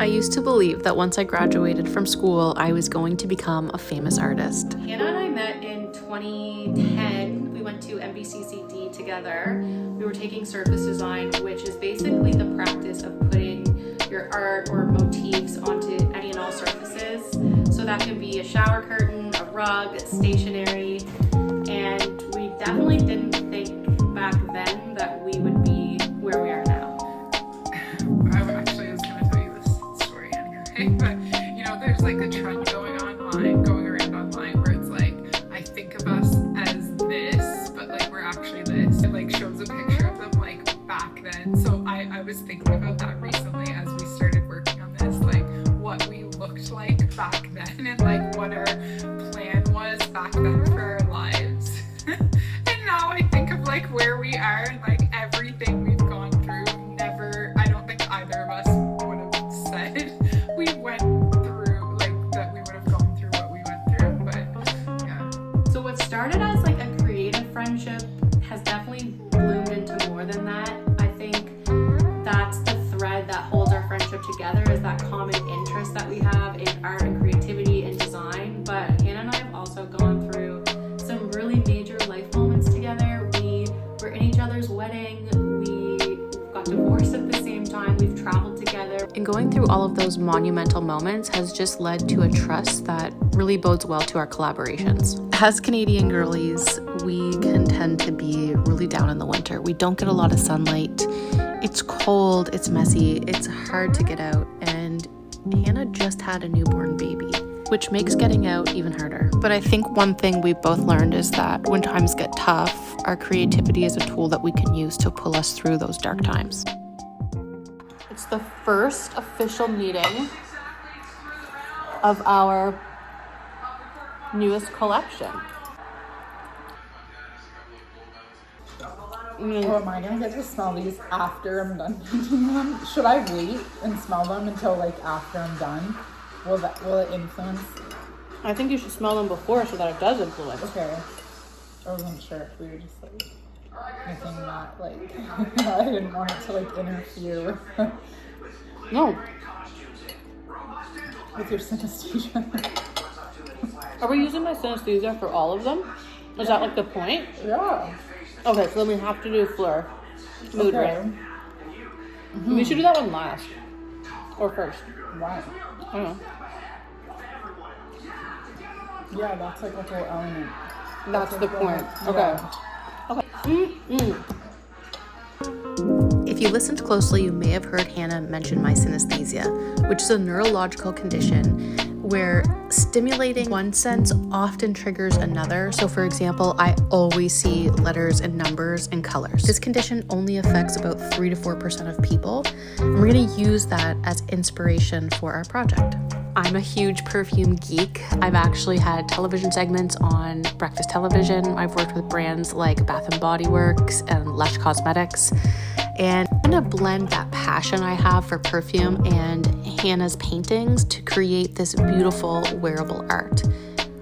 I used to believe that once I graduated from school, I was going to become a famous artist. Hannah and I met in 2010. We went to MBCCD together. We were taking surface design, which is basically the practice of putting your art or motifs onto any and all surfaces. So that can be a shower curtain, a rug, stationery, and we definitely didn't think back then that we would be where we are now. I was going to tell you this story anyway, but you know, there's like a trend going around online where it's like, I think of us as this, but like we're actually this. It like shows a picture of them like back then. So I was thinking about that recently as we started working on this, like what we looked like back then and like what our plan was back then for our lives. And now I think of like where we are and like everything we've gone through. I don't think either of us would have said we went through, like that we would have gone through what we went through, but yeah. So what started as like a creative friendship has definitely bloomed into more than that. I think that's the thread that holds our friendship together, is that common interest that we have in art and creativity and design. But Hannah and I have also gone through some really major life moments together. We were in each other's wedding. We got divorced at the same time. We've traveled together. And going through all of those monumental moments has just led to a trust that really bodes well to our collaborations. As Canadian girlies, we can tend to be really down in the winter. We don't get a lot of sunlight. It's cold, it's messy, it's hard to get out, and Hannah just had a newborn baby, which makes getting out even harder. But I think one thing we both learned is that when times get tough, our creativity is a tool that we can use to pull us through those dark times. It's the first official meeting of our newest collection. Oh, am I gonna get to smell these after I'm done painting them? Should I wait and smell them until like after I'm done? Will it influence? I think you should smell them before so that it does influence. Okay. I wasn't sure if we were just like making that like I didn't want it to like interfere with No. with your synesthesia. Are we using my synesthesia for all of them? Is that like the point? Yeah. Okay, so then we have to do Fleur. Mood Okay. ring. We should do that one last. Or first. Why? I don't know. Yeah, that's like a whole element. That's the point. Yeah. Okay. If you listened closely, you may have heard Hannah mention my synesthesia, which is a neurological condition where stimulating one sense often triggers another. So for example, I always see letters and numbers and colors. This condition only affects about 3 to 4% of people, and we're gonna use that as inspiration for our project. I'm a huge perfume geek. I've actually had television segments on breakfast television. I've worked with brands like Bath & Body Works and Lush Cosmetics. And I'm gonna blend that passion I have for perfume and Hannah's paintings to create this beautiful wearable art.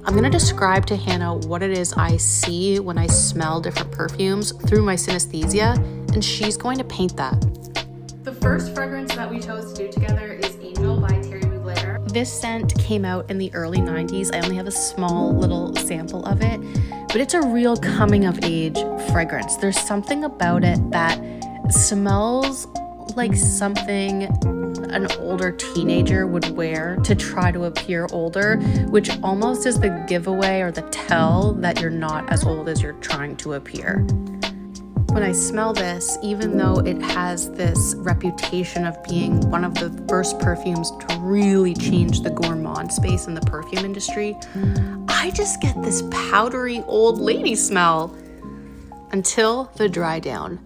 I'm gonna describe to Hannah what it is I see when I smell different perfumes through my synesthesia, and she's going to paint that. The first fragrance that we chose to do together is Angel by Terry Mugler. This scent came out in the early 90s. I only have a small little sample of it, but it's a real coming of age fragrance. There's something about it that smells like something an older teenager would wear to try to appear older, which almost is the giveaway or the tell that you're not as old as you're trying to appear. When I smell this, even though it has this reputation of being one of the first perfumes to really change the gourmand space in the perfume industry, I just get this powdery old lady smell until the dry down.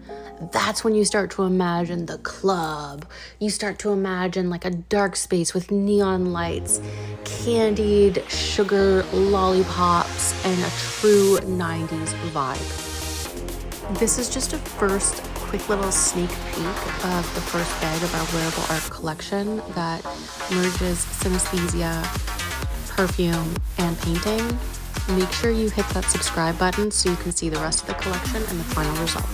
That's when you start to imagine the club. You start to imagine like a dark space with neon lights, candied sugar lollipops, and a true 90s vibe. This is just a first quick little sneak peek of the first bag of our wearable art collection that merges synesthesia, perfume, and painting. Make sure you hit that subscribe button so you can see the rest of the collection and the final result.